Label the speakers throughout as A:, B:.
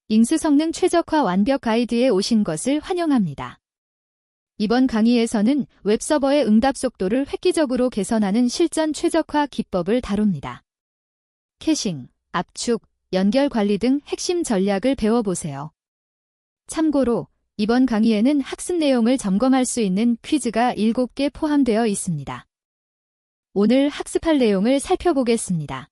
A: 잉스 성능 최적화 완벽 가이드에 오신 것을 환영합니다. 이번 강의에서는 웹서버의 응답 속도를 획기적으로 개선하는 실전 최적화 기법을 다룹니다. 캐싱, 압축, 연결 관리 등 핵심 전략을 배워보세요. 참고로 이번 강의에는 학습 내용을 점검할 수 있는 퀴즈가 7개 포함되어 있습니다. 오늘 학습할 내용을 살펴보겠습니다.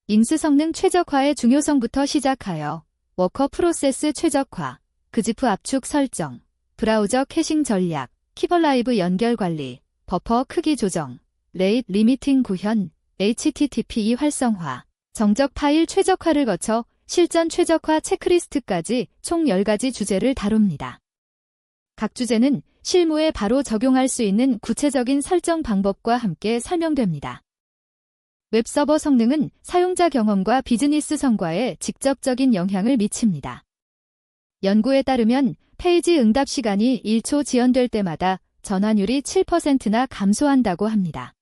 A: 잉스 성능 최적화의 중요성부터 시작하여 워커 프로세스 최적화, 그지프 압축 설정, 브라우저 캐싱 전략, 키벌라이브 연결 관리, 버퍼 크기 조정, 레이트 리미팅 구현, HTTP 활성화, 정적 파일 최적화를 거쳐 실전 최적화 체크리스트까지 총 10가지 주제를 다룹니다. 각 주제는 실무에 바로 적용할 수 있는 구체적인 설정 방법과 함께 설명됩니다. 웹서버 성능은 사용자 경험과 비즈니스 성과에 직접적인 영향을 미칩니다. 연구에 따르면 페이지 응답 시간이 1초 지연될 때마다 전환율이 7%나 감소한다고 합니다.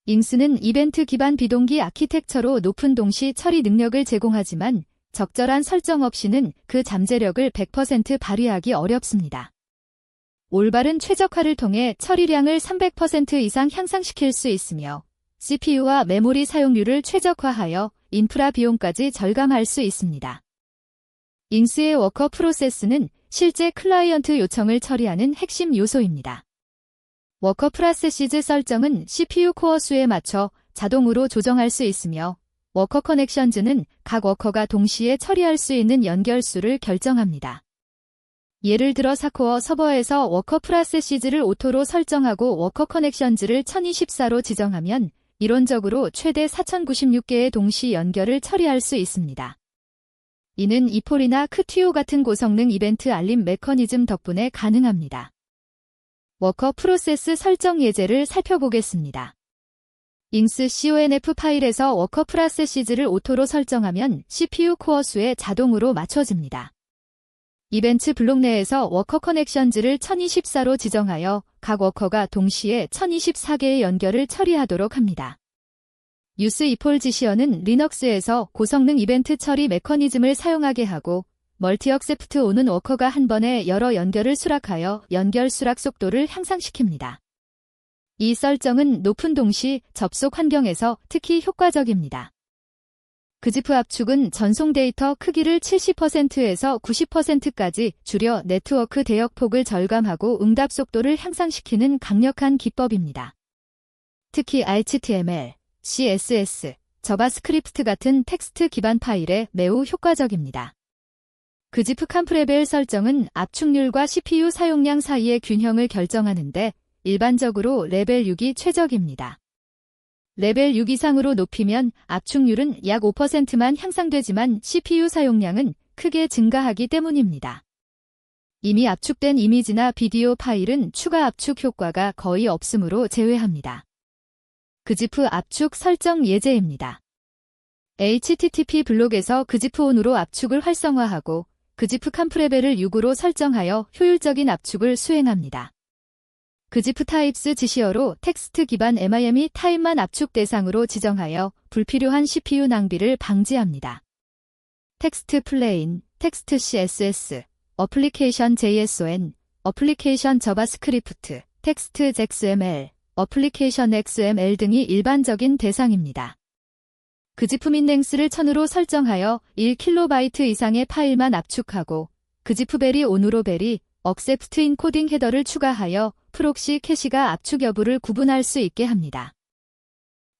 A: 잉스는 이벤트 기반 비동기 아키텍처로 높은 동시 처리 능력을 제공하지만 적절한 설정 없이는 그 잠재력을 100% 발휘하기 어렵습니다. 올바른 최적화를 통해 처리량을 300% 이상 향상시킬 수 있으며 CPU와 메모리 사용률을 최적화하여 인프라 비용까지 절감할 수 있습니다. 잉스의 워커 프로세스는 실제 클라이언트 요청을 처리하는 핵심 요소입니다. 워커 프로세시즈 설정은 CPU 코어 수에 맞춰 자동으로 조정할 수 있으며 워커 커넥션즈는 각 워커가 동시에 처리할 수 있는 연결 수를 결정합니다. 예를 들어 4코어 서버에서 워커 프로세시즈를 오토로 설정하고 워커 커넥션즈를 1024로 지정하면 이론적으로 최대 4096개의 동시 연결을 처리할 수 있습니다. 이는 이폴이나 크튜오 같은 고성능 이벤트 알림 메커니즘 덕분에 가능합니다. 워커 프로세스 설정 예제를 살펴보겠습니다. 잉스 CONF 파일에서 워커 프로세시즈를 오토로 설정하면 CPU 코어 수에 자동으로 맞춰집니다. 이벤트 블록 내에서 워커 커넥션즈를 1024로 지정하여 각 워커가 동시에 1024개의 연결을 처리하도록 합니다. 유스 이폴 지시어는 리눅스에서 고성능 이벤트 처리 메커니즘을 사용하게 하고 멀티억셉트 오는 워커가 한 번에 여러 연결을 수락하여 연결 수락 속도를 향상시킵니다. 이 설정은 높은 동시 접속 환경에서 특히 효과적입니다. 그지프 압축은 전송 데이터 크기를 70%에서 90%까지 줄여 네트워크 대역폭을 절감하고 응답 속도를 향상시키는 강력한 기법입니다. 특히 HTML, CSS, 자바스크립트 같은 텍스트 기반 파일에 매우 효과적입니다. 그지프 컴프레벨 설정은 압축률과 CPU 사용량 사이의 균형을 결정하는데 일반적으로 레벨 6이 최적입니다. 레벨 6 이상으로 높이면 압축률은 약 5%만 향상되지만 CPU 사용량은 크게 증가하기 때문입니다. 이미 압축된 이미지나 비디오 파일은 추가 압축 효과가 거의 없으므로 제외합니다. 그지프 압축 설정 예제입니다. HTTP 블록에서 그지프 온으로 압축을 활성화하고 그지프 컴프레벨을 6으로 설정하여 효율적인 압축을 수행합니다. 그지프 타입스 지시어로 텍스트 기반 MIME 타입만 압축 대상으로 지정하여 불필요한 CPU 낭비를 방지합니다. 텍스트 플레인, 텍스트 CSS, 어플리케이션 JSON, 어플리케이션 자바스크립트, 텍스트 XML, 어플리케이션 XML 등이 일반적인 대상입니다. 그지프 민랭스를 1000으로 설정하여 1KB 이상의 파일만 압축하고 그지프 베리 온으로 베리, 억셉트 인코딩 헤더를 추가하여 프록시 캐시가 압축 여부를 구분할 수 있게 합니다.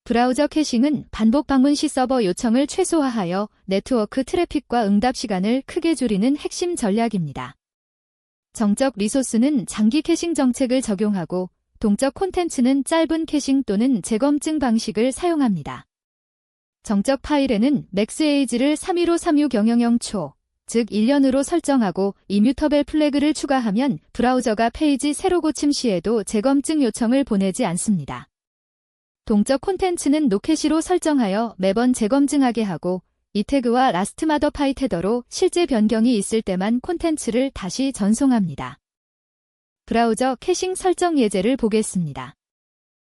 A: 브라우저 캐싱은 반복 방문 시 서버 요청을 최소화하여 네트워크 트래픽과 응답 시간을 크게 줄이는 핵심 전략입니다. 정적 리소스는 장기 캐싱 정책을 적용하고 동적 콘텐츠는 짧은 캐싱 또는 재검증 방식을 사용합니다. 정적 파일에는 맥스 에이지를 3153600초, 즉 1년으로 설정하고 이뮤터벨 플래그를 추가하면 브라우저가 페이지 새로 고침 시에도 재검증 요청을 보내지 않습니다. 동적 콘텐츠는 노캐시로 설정하여 매번 재검증하게 하고 이 태그와 라스트 마더파이 헤더로 실제 변경이 있을 때만 콘텐츠를 다시 전송합니다. 브라우저 캐싱 설정 예제를 보겠습니다.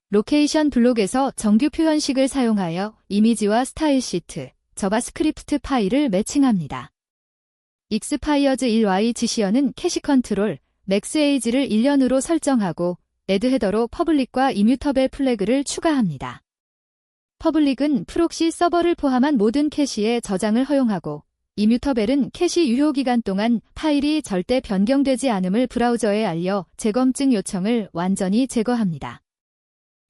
A: 로케이션 블록에서 정규 표현식을 사용하여 이미지와 스타일 시트, 자바스크립트 파일을 매칭합니다. 익스파이어즈 1Y 지시어는 캐시 컨트롤, 맥스 에이지를 1년으로 설정하고 레드 헤더로 퍼블릭과 이뮤터벨 플래그를 추가합니다. 퍼블릭은 프록시 서버를 포함한 모든 캐시의 저장을 허용하고 이뮤터벨은 캐시 유효 기간 동안 파일이 절대 변경되지 않음을 브라우저에 알려 재검증 요청을 완전히 제거합니다.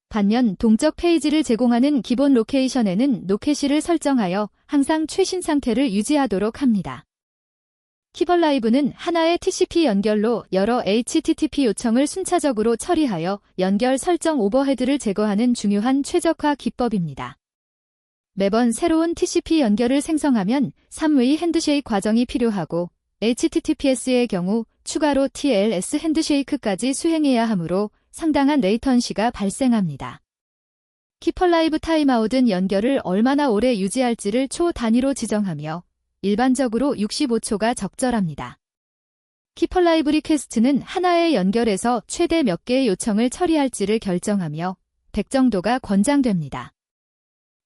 A: 반면 동적 페이지를 제공하는 기본 로케이션에는 노캐시를 설정하여 항상 최신 상태를 유지하도록 합니다. 키벌라이브는 하나의 TCP 연결로 여러 HTTP 요청을 순차적으로 처리하여 연결 설정 오버헤드를 제거하는 중요한 최적화 기법입니다. 매번 새로운 TCP 연결을 생성하면 3웨이 핸드쉐이크 과정이 필요하고 HTTPS의 경우 추가로 TLS 핸드쉐이크까지 수행해야 하므로 상당한 레이턴시가 발생합니다. 키퍼라이브 타임아웃은 연결을 얼마나 오래 유지할지를 초 단위로 지정하며 일반적으로 65초가 적절합니다. 키퍼라이브 리퀘스트는 하나의 연결에서 최대 몇 개의 요청을 처리할지를 결정하며 100 정도가 권장됩니다.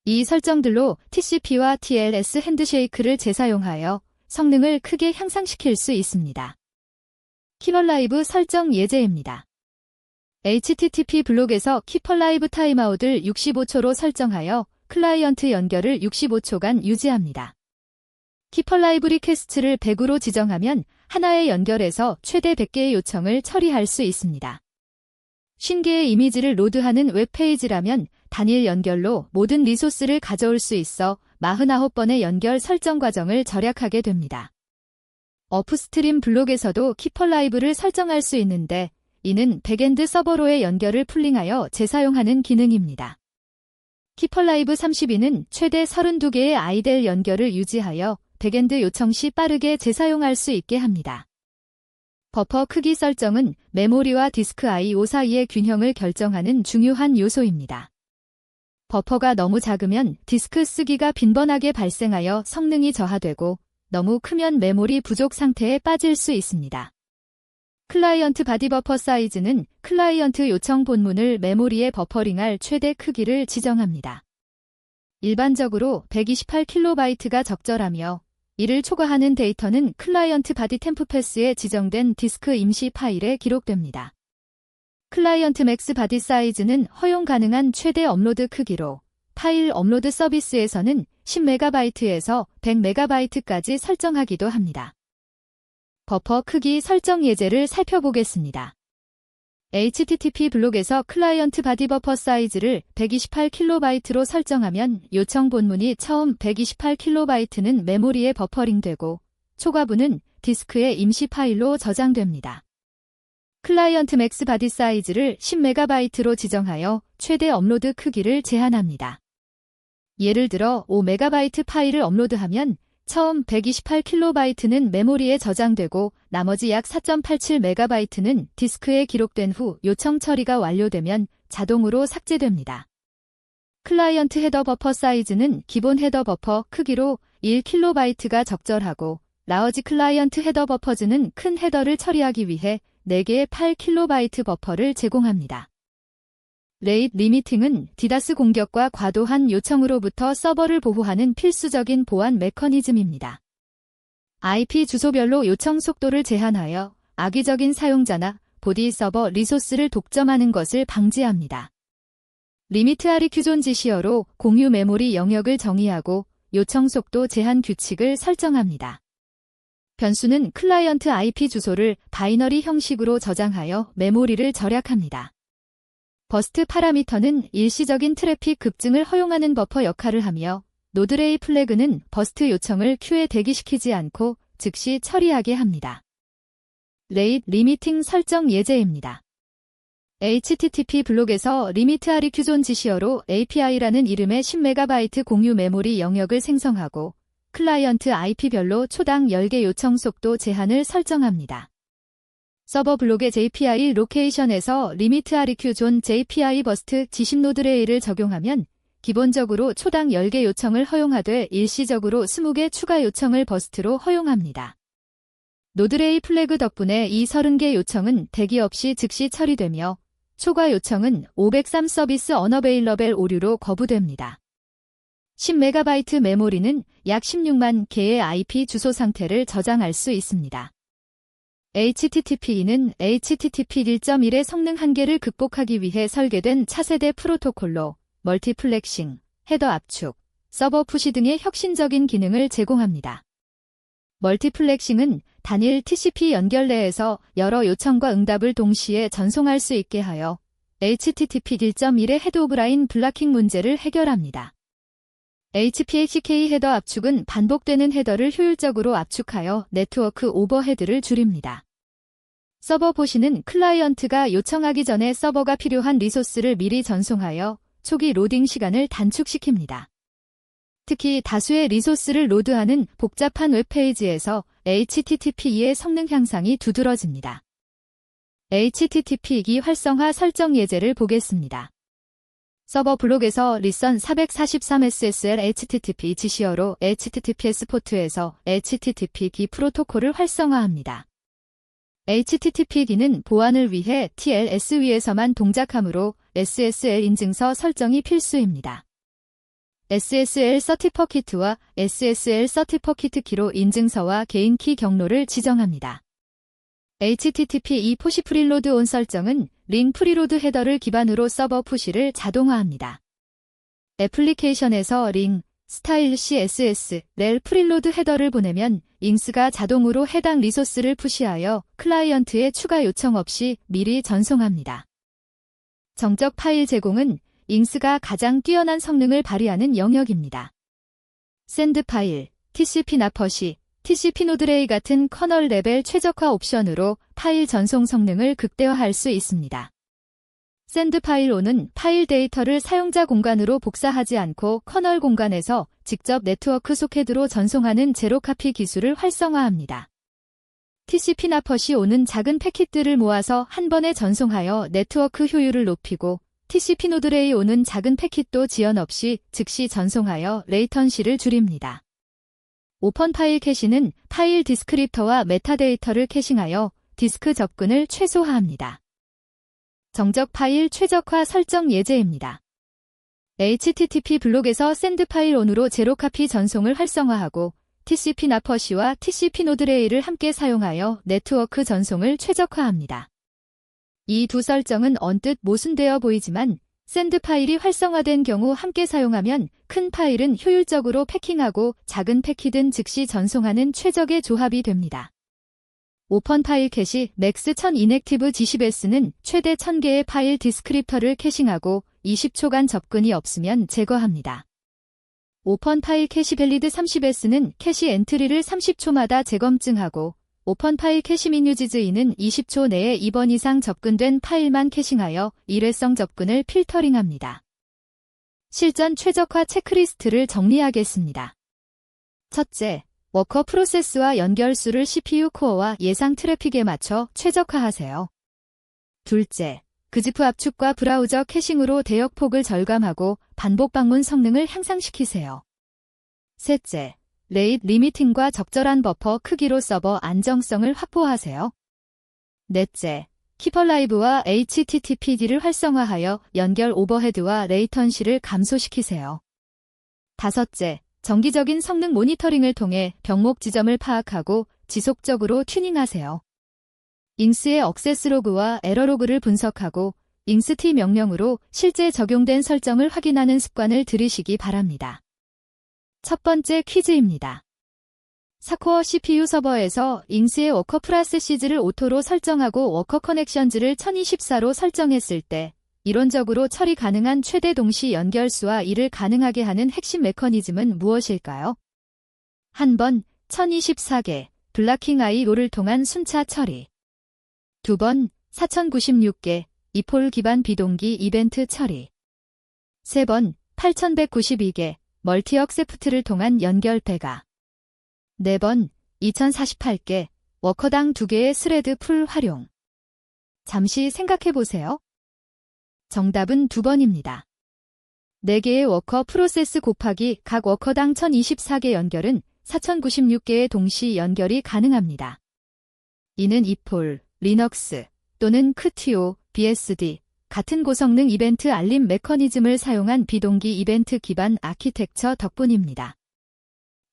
A: 이 설정들로 TCP와 TLS 핸드쉐이크를 재사용하여 성능을 크게 향상시킬 수 있습니다. 키퍼라이브 설정 예제입니다. HTTP 블록에서 키퍼라이브 타임아웃을 65초로 설정하여 클라이언트 연결을 65초간 유지합니다. 키퍼라이브 리퀘스트를 100으로 지정하면 하나의 연결에서 최대 100개의 요청을 처리할 수 있습니다. 50개의 이미지를 로드하는 웹페이지라면 단일 연결로 모든 리소스를 가져올 수 있어 49번의 연결 설정 과정을 절약하게 됩니다. 업스트림 블록에서도 키퍼라이브를 설정할 수 있는데 이는 백엔드 서버로의 연결을 풀링하여 재사용하는 기능입니다. 키퍼라이브 32는 최대 32개의 아이델 연결을 유지하여 백엔드 요청 시 빠르게 재사용할 수 있게 합니다. 버퍼 크기 설정은 메모리와 디스크 I/O 사이의 균형을 결정하는 중요한 요소입니다. 버퍼가 너무 작으면 디스크 쓰기가 빈번하게 발생하여 성능이 저하되고 너무 크면 메모리 부족 상태에 빠질 수 있습니다. 클라이언트 바디 버퍼 사이즈는 클라이언트 요청 본문을 메모리에 버퍼링할 최대 크기를 지정합니다. 일반적으로 128KB 적절하며 이를 초과하는 데이터는 클라이언트 바디 템프 패스에 지정된 디스크 임시 파일에 기록됩니다. 클라이언트 맥스 바디 사이즈는 허용 가능한 최대 업로드 크기로 파일 업로드 서비스에서는 10MB에서 100MB까지 설정하기도 합니다. 버퍼 크기 설정 예제를 살펴보겠습니다. HTTP 블록에서 클라이언트 바디 버퍼 사이즈를 128KB 설정하면 요청 본문이 처음 128KB는 메모리에 버퍼링되고 초과부는 디스크에 임시 파일로 저장됩니다. 클라이언트 맥스 바디 사이즈를 10MB로 지정하여 최대 업로드 크기를 제한합니다. 예를 들어 5MB 파일을 업로드하면 처음 128KB는 메모리에 저장되고 나머지 약 4.87MB는 디스크에 기록된 후 요청 처리가 완료되면 자동으로 삭제됩니다. 클라이언트 헤더 버퍼 사이즈는 기본 헤더 버퍼 크기로 1KB가 적절하고 라어지 클라이언트 헤더 버퍼즈는 큰 헤더를 처리하기 위해 4개의 8KB 버퍼를 제공합니다. 레이트 리미팅은 디다스 공격과 과도한 요청으로부터 서버를 보호하는 필수적인 보안 메커니즘입니다. IP 주소별로 요청 속도를 제한하여 악의적인 사용자나 보디 서버 리소스를 독점하는 것을 방지합니다. 리미트 아리큐존 지시어로 공유 메모리 영역을 정의하고 요청 속도 제한 규칙을 설정합니다. 변수는 클라이언트 IP 주소를 바이너리 형식으로 저장하여 메모리를 절약합니다. 버스트 파라미터는 일시적인 트래픽 급증을 허용하는 버퍼 역할을 하며 노드레이 플래그는 버스트 요청을 큐에 대기시키지 않고 즉시 처리하게 합니다. 레이트 리미팅 설정 예제입니다. HTTP 블록에서 리미트 아리큐존 지시어로 API라는 이름의 10MB 공유 메모리 영역을 생성하고 클라이언트 IP별로 초당 10개 요청 속도 제한을 설정합니다. 서버 블록의 JPI 로케이션에서 리미트 아리큐존 JPI 버스트 지신 노드레이를 적용하면 기본적으로 초당 10개 요청을 허용하되 일시적으로 20개 추가 요청을 버스트로 허용합니다. 노드레이 플래그 덕분에 이 30개 요청은 대기 없이 즉시 처리되며 초과 요청은 503 서비스 언어베일러벨 오류로 거부됩니다. 10MB 메모리는 약 16만 개의 IP 주소 상태를 저장할 수 있습니다. HTTP는 HTTP 1.1의 성능 한계를 극복하기 위해 설계된 차세대 프로토콜로 멀티플렉싱, 헤더 압축, 서버 푸시 등의 혁신적인 기능을 제공합니다. 멀티플렉싱은 단일 TCP 연결 내에서 여러 요청과 응답을 동시에 전송할 수 있게 하여 HTTP 1.1의 헤드 오브 라인 블락킹 문제를 해결합니다. HPHK 헤더 압축은 반복되는 헤더를 효율적으로 압축하여 네트워크 오버헤드를 줄입니다. 서버 푸시는 클라이언트가 요청하기 전에 서버가 필요한 리소스를 미리 전송하여 초기 로딩 시간을 단축시킵니다. 특히 다수의 리소스를 로드하는 복잡한 웹페이지에서 HTTP2의 성능 향상이 두드러집니다. HTTP2기 활성화 설정 예제를 보겠습니다. 서버 블록에서 리선 443SSL HTTP GC어로 HTTPS 포트에서 HTTP-기 프로토콜을 활성화합니다. HTTP-기는 보안을 위해 TLS 위에서만 동작하므로 SSL 인증서 설정이 필수입니다. SSL 서티퍼키트와 SSL 서티퍼키트 키로 인증서와 개인키 경로를 지정합니다. HTTP2 푸시 프리로드 온 설정은 링 프리로드 헤더를 기반으로 서버 푸시를 자동화합니다. 애플리케이션에서 링, 스타일 CSS, 렐 프리로드 헤더를 보내면 잉스가 자동으로 해당 리소스를 푸시하여 클라이언트의 추가 요청 없이 미리 전송합니다. 정적 파일 제공은 잉스가 가장 뛰어난 성능을 발휘하는 영역입니다. 샌드 파일, TCP 나퍼시, TCP 노드레이 같은 커널 레벨 최적화 옵션으로 파일 전송 성능을 극대화할 수 있습니다. 샌드 파일 O는 파일 데이터를 사용자 공간으로 복사하지 않고 커널 공간에서 직접 네트워크 소켓으로 전송하는 제로카피 기술을 활성화합니다. TCP 나퍼시 O는 작은 패킷들을 모아서 한 번에 전송하여 네트워크 효율을 높이고 TCP 노드레이 O는 작은 패킷도 지연 없이 즉시 전송하여 레이턴시를 줄입니다. 오펀 파일 캐시는 파일 디스크립터와 메타데이터를 캐싱하여 디스크 접근을 최소화합니다. 정적 파일 최적화 설정 예제입니다. HTTP 블록에서 샌드 파일 온으로 제로카피 전송을 활성화하고 TCP 나퍼시와 TCP 노드레이를 함께 사용하여 네트워크 전송을 최적화합니다. 이 두 설정은 언뜻 모순되어 보이지만 샌드 파일이 활성화된 경우 함께 사용하면 큰 파일은 효율적으로 패킹하고 작은 패킷은 즉시 전송하는 최적의 조합이 됩니다. 오펀 파일 캐시 맥스 1000 인액티브 G10S는 최대 1000개의 파일 디스크립터를 캐싱하고 20초간 접근이 없으면 제거합니다. 오펀 파일 캐시 밸리드 30S는 캐시 엔트리를 30초마다 재검증하고 오펀 파일 캐시 미뉴지즈이는 20초 내에 2번 이상 접근된 파일만 캐싱하여 일회성 접근을 필터링합니다. 실전 최적화 체크리스트를 정리하겠습니다. 첫째, 워커 프로세스와 연결수를 CPU 코어와 예상 트래픽에 맞춰 최적화하세요. 둘째, 그지프 압축과 브라우저 캐싱으로 대역폭을 절감하고 반복 방문 성능을 향상시키세요. 셋째, 레이트 리미팅과 적절한 버퍼 크기로 서버 안정성을 확보하세요. 넷째, 키퍼라이브와 HTTPD를 활성화하여 연결 오버헤드와 레이턴시를 감소시키세요. 다섯째, 정기적인 성능 모니터링을 통해 병목 지점을 파악하고 지속적으로 튜닝하세요. 잉스의 억세스 로그와 에러 로그를 분석하고 잉스T 명령으로 실제 적용된 설정을 확인하는 습관을 들이시기 바랍니다. 첫 번째 퀴즈입니다. 4코어 CPU 서버에서 잉스의 워커 프로세시즈를 오토로 설정하고 워커 커넥션즈를 1024로 설정했을 때 이론적으로 처리 가능한 최대 동시 연결수와 이를 가능하게 하는 핵심 메커니즘은 무엇일까요? 한 번 1024개 블락킹 IO를 통한 순차 처리. 두 번 4096개 이폴 기반 비동기 이벤트 처리. 세 번 8192개 멀티 억세프트를 통한 연결 배가. 네 번 2048개 워커당 2개의 스레드 풀 활용. 잠시 생각해보세요. 정답은 2번입니다. 4개의 워커 프로세스 곱하기 각 워커당 1024개 연결은 4096개의 동시 연결이 가능합니다. 이는 이폴, 리넉스 또는 크티오, BSD 같은 고성능 이벤트 알림 메커니즘을 사용한 비동기 이벤트 기반 아키텍처 덕분입니다.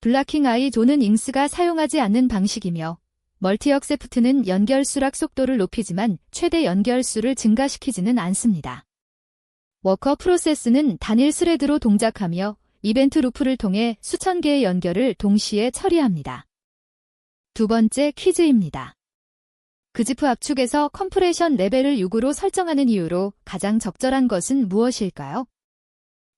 A: 블라킹 아이 조는 잉스가 사용하지 않는 방식이며 멀티억세프트는 연결 수락 속도를 높이지만 최대 연결 수를 증가시키지는 않습니다. 워커 프로세스는 단일 스레드로 동작하며 이벤트 루프를 통해 수천 개의 연결을 동시에 처리합니다. 두 번째 퀴즈입니다. 그지프 압축에서 컴프레션 레벨을 6으로 설정하는 이유로 가장 적절한 것은 무엇일까요?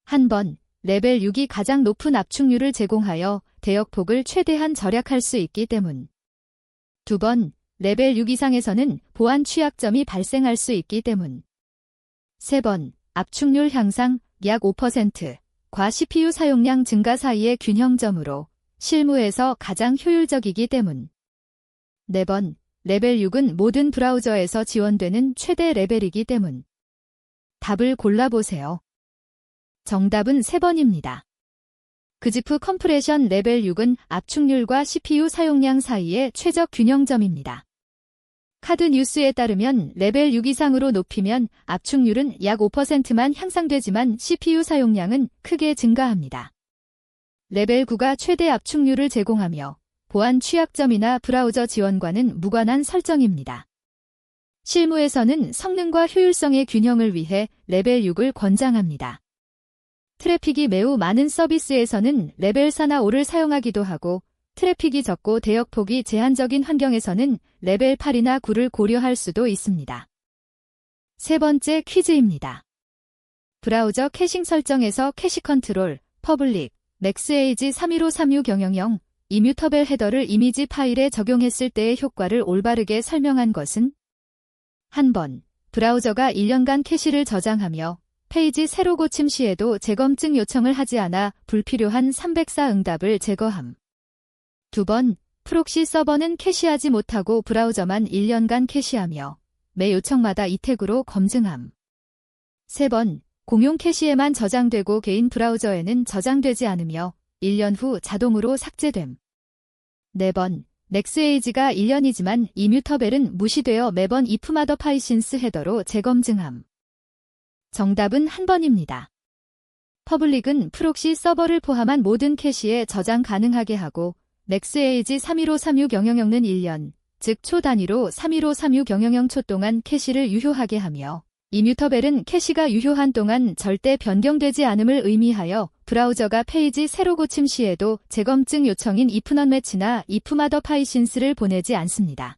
A: 한 번, 레벨 6이 가장 높은 압축률을 제공하여 대역폭을 최대한 절약할 수 있기 때문. 두 번, 레벨 6 이상에서는 보안 취약점이 발생할 수 있기 때문. 세 번, 압축률 향상 약 5%과 CPU 사용량 증가 사이의 균형점으로 실무에서 가장 효율적이기 때문. 네 번, 레벨 6은 모든 브라우저에서 지원되는 최대 레벨이기 때문. 답을 골라보세요. 정답은 3번입니다. 그지프 컴프레션 레벨 6은 압축률과 CPU 사용량 사이의 최적 균형점입니다. 카드 뉴스에 따르면 레벨 6 이상으로 높이면 압축률은 약 5%만 향상되지만 CPU 사용량은 크게 증가합니다. 레벨 9가 최대 압축률을 제공하며 보안 취약점이나 브라우저 지원과는 무관한 설정입니다. 실무에서는 성능과 효율성의 균형을 위해 레벨 6을 권장합니다. 트래픽이 매우 많은 서비스에서는 레벨 4나 5를 사용하기도 하고 트래픽이 적고 대역폭이 제한적인 환경에서는 레벨 8이나 9를 고려할 수도 있습니다. 세 번째 퀴즈입니다. 브라우저 캐싱 설정에서 캐시 컨트롤, 퍼블릭, 맥스에이지 3153600 이뮤터벨 헤더를 이미지 파일에 적용했을 때의 효과를 올바르게 설명한 것은? 한 번, 브라우저가 1년간 캐시를 저장하며 페이지 세로 고침 시에도 재검증 요청을 하지 않아 불필요한 304 응답을 제거함. 두 번, 프록시 서버는 캐시하지 못하고 브라우저만 1년간 캐시하며 매 요청마다 이 태그로 검증함. 세 번, 공용 캐시에만 저장되고 개인 브라우저에는 저장되지 않으며 1년 후 자동으로 삭제됨. 네 번, 맥스에이지가 1년이지만 이뮤터벨은 무시되어 매번 ifmotherpysince 헤더로 재검증함. 정답은 한 번입니다. 퍼블릭은 프록시 서버를 포함한 모든 캐시에 저장 가능하게 하고 맥스에이지 3153600는 1년, 즉 초 단위로 3153600초 동안 캐시를 유효하게 하며 이뮤터벨은 캐시가 유효한 동안 절대 변경되지 않음을 의미하여 브라우저가 페이지 세로 고침 시에도 재검증 요청인 ifnotmatch나 ifmotherpysince를 보내지 않습니다.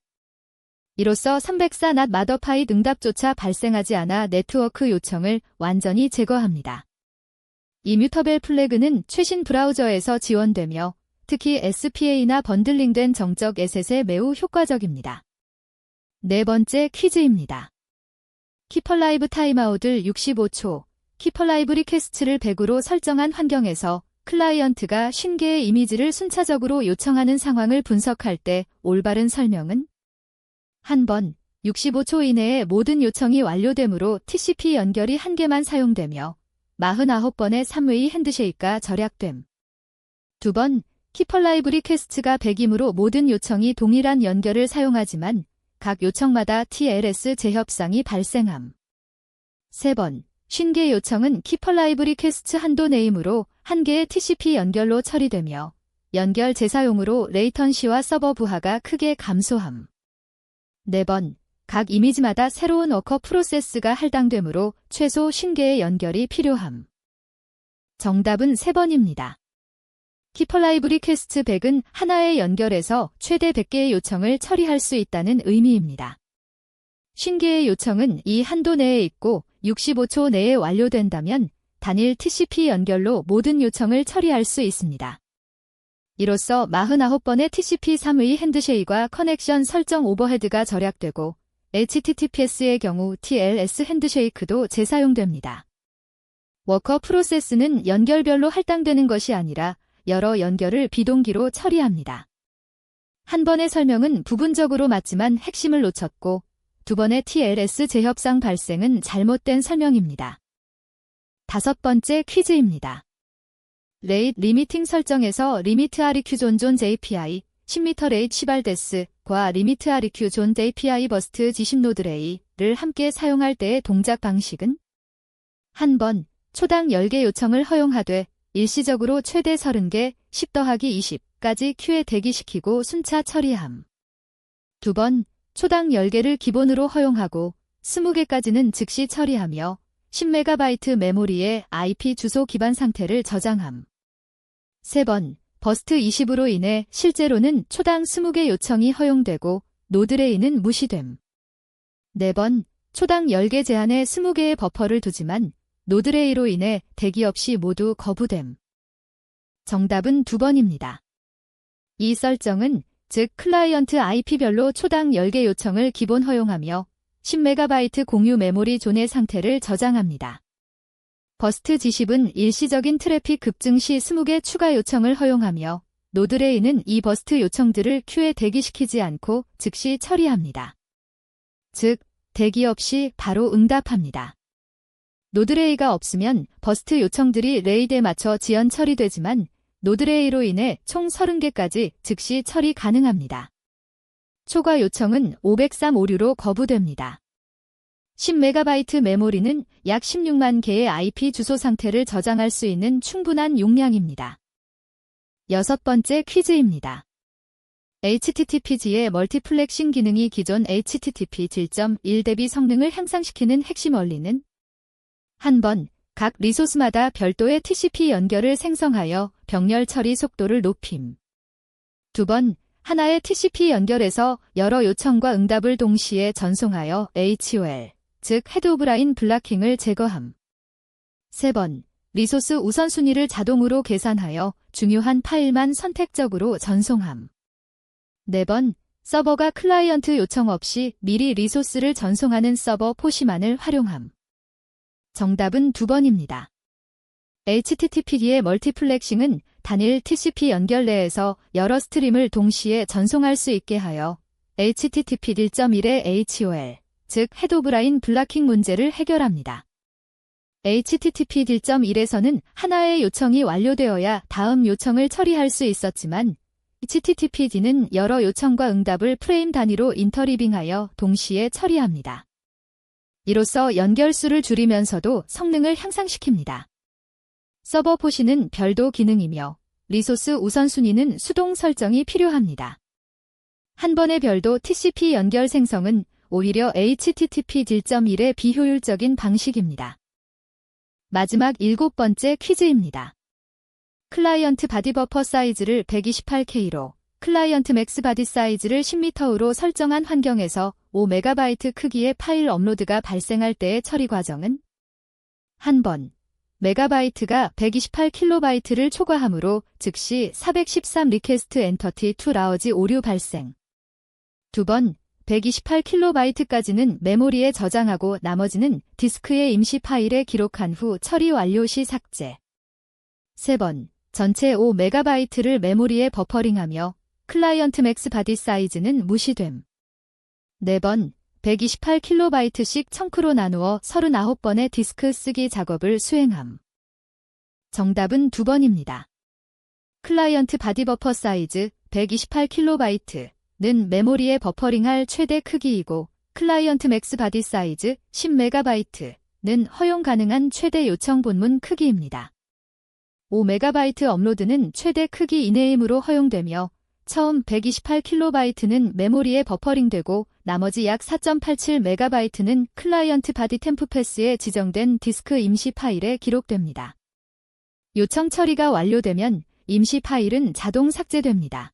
A: 이로써 304 not motherpy 응답조차 발생하지 않아 네트워크 요청을 완전히 제거합니다. 이뮤터벨 플래그는 최신 브라우저에서 지원되며 특히 SPA나 번들링된 정적 에셋에 매우 효과적입니다. 네 번째 퀴즈입니다. 키퍼라이브 타임아웃을 65초, 키퍼라이브 리퀘스트를 100으로 설정한 환경에서 클라이언트가 50개의 이미지를 순차적으로 요청하는 상황을 분석할 때 올바른 설명은? 한 번, 65초 이내에 모든 요청이 완료되므로 TCP 연결이 1개만 사용되며 49번의 3웨이 핸드쉐이크가 절약됨. 두 번, 키퍼라이브 리퀘스트가 100이므로 모든 요청이 동일한 연결을 사용하지만 각 요청마다 TLS 재협상이 발생함. 세 번, 50개 요청은 키퍼라이브 리퀘스트 한도 내이므로 1개의 TCP 연결로 처리되며 연결 재사용으로 레이턴시와 서버 부하가 크게 감소함. 네 번, 각 이미지마다 새로운 워커 프로세스가 할당되므로 최소 50개의 연결이 필요함. 정답은 3번입니다. 키퍼라이브 리퀘스트 100은 하나의 연결에서 최대 100개의 요청을 처리할 수 있다는 의미입니다. 50개의 요청은 이 한도 내에 있고 65초 내에 완료된다면 단일 TCP 연결로 모든 요청을 처리할 수 있습니다. 이로써 49번의 TCP 3의 핸드쉐이크와 커넥션 설정 오버헤드가 절약되고 HTTPS의 경우 TLS 핸드쉐이크도 재사용됩니다. 워커 프로세스는 연결별로 할당되는 것이 아니라 여러 연결을 비동기로 처리합니다. 한 번의 설명은 부분적으로 맞지만 핵심을 놓쳤고 두 번의 TLS 재협상 발생은 잘못된 설명입니다. 다섯 번째 퀴즈입니다. 레이트 리미팅 설정에서 리미트 REQ 존 JPI 10m 레이트 시발데스과 리미트 REQ 존 JPI 버스트 G10 노드 레이 10개를 함께 사용할 때의 동작 방식은 한 번, 초당 10개 요청을 허용하되 일시적으로 최대 30개, 10-20까지 큐에 대기시키고 순차 처리함. 두 번, 초당 10개를 기본으로 허용하고 20개까지는 즉시 처리하며 10MB 메모리에 IP 주소 기반 상태를 저장함. 세 번, 버스트 20으로 인해 실제로는 초당 20개 요청이 허용되고 노드레이는 무시됨. 네 번, 초당 10개 제한에 20개의 버퍼를 두지만 노드레이로 인해 대기 없이 모두 거부됨. 정답은 2번입니다. 이 설정은 즉 클라이언트 IP별로 초당 10개 요청을 기본 허용하며 10MB 공유 메모리 존의 상태를 저장합니다. 버스트 G10은 일시적인 트래픽 급증 시 20개 추가 요청을 허용하며 노드레이는 이 버스트 요청들을 큐에 대기시키지 않고 즉시 처리합니다. 즉, 대기 없이 바로 응답합니다. 노드레이가 없으면 버스트 요청들이 레이드에 맞춰 지연 처리되지만 노드레이로 인해 총 30개까지 즉시 처리 가능합니다. 초과 요청은 503 오류로 거부됩니다. 10MB 메모리는 약 16만 개의 IP 주소 상태를 저장할 수 있는 충분한 용량입니다. 여섯 번째 퀴즈입니다. HTTPG의 멀티플렉싱 기능이 기존 HTTP 7.1 대비 성능을 향상시키는 핵심 원리는 한 번, 각 리소스마다 별도의 TCP 연결을 생성하여 병렬 처리 속도를 높임. 두 번, 하나의 TCP 연결에서 여러 요청과 응답을 동시에 전송하여 HOL, 즉 헤드 오브 라인 블락킹을 제거함. 세 번, 리소스 우선순위를 자동으로 계산하여 중요한 파일만 선택적으로 전송함. 네 번, 서버가 클라이언트 요청 없이 미리 리소스를 전송하는 서버 포시만을 활용함. 정답은 2번입니다. HTTP의 멀티플렉싱은 단일 TCP 연결 내에서 여러 스트림을 동시에 전송할 수 있게 하여 HTTP 1.1의 HOL, 즉 헤드 오브 라인 블락킹 문제를 해결합니다. HTTP 1.1에서는 하나의 요청이 완료되어야 다음 요청을 처리할 수 있었지만 HTTPD는 여러 요청과 응답을 프레임 단위로 인터리빙하여 동시에 처리합니다. 이로써 연결수를 줄이면서도 성능을 향상시킵니다. 서버 포시는 별도 기능이며 리소스 우선순위는 수동 설정이 필요합니다. 한 번의 별도 TCP 연결 생성은 오히려 HTTP 1.1의 비효율적인 방식입니다. 마지막 7번째 퀴즈입니다. 클라이언트 바디 버퍼 사이즈를 128K로 클라이언트 맥스 바디 사이즈를 10m로 설정한 환경에서 5MB 크기의 파일 업로드가 발생할 때의 처리 과정은 한 번, 메가바이트가 128kB를 초과하므로 즉시 413 리퀘스트 엔터티 투 라우지 오류 발생. 두 번, 128kB까지는 메모리에 저장하고 나머지는 디스크의 임시 파일에 기록한 후 처리 완료 시 삭제. 세 번, 전체 5MB를 메모리에 버퍼링하며 클라이언트 맥스 바디 사이즈는 무시됨. 네 번, 128kB씩 청크로 나누어 39번의 디스크 쓰기 작업을 수행함. 정답은 2번입니다. 클라이언트 바디 버퍼 사이즈 128kB는 메모리에 버퍼링할 최대 크기이고 클라이언트 맥스 바디 사이즈 10MB는 허용 가능한 최대 요청 본문 크기입니다. 5MB 업로드는 최대 크기 이내이므로 허용되며 처음 128kB는 메모리에 버퍼링되고 나머지 약 4.87MB는 클라이언트 바디 템프 패스에 지정된 디스크 임시 파일에 기록됩니다. 요청 처리가 완료되면 임시 파일은 자동 삭제됩니다.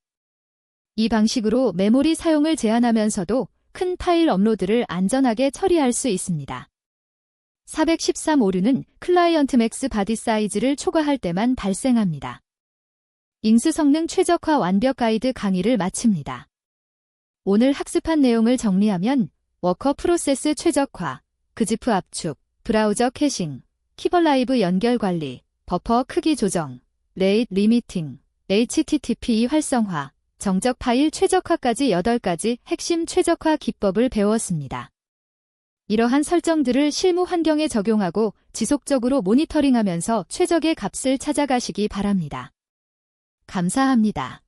A: 이 방식으로 메모리 사용을 제한하면서도 큰 파일 업로드를 안전하게 처리할 수 있습니다. 413 오류는 클라이언트 맥스 바디 사이즈를 초과할 때만 발생합니다. 잉스 성능 최적화 완벽 가이드 강의를 마칩니다. 오늘 학습한 내용을 정리하면 워커 프로세스 최적화, 그지프 압축, 브라우저 캐싱, 키버 라이브 연결 관리, 버퍼 크기 조정, 레이트 리미팅, HTTP 활성화, 정적 파일 최적화까지 8가지 핵심 최적화 기법을 배웠습니다. 이러한 설정들을 실무 환경에 적용하고 지속적으로 모니터링하면서 최적의 값을 찾아가시기 바랍니다. 감사합니다.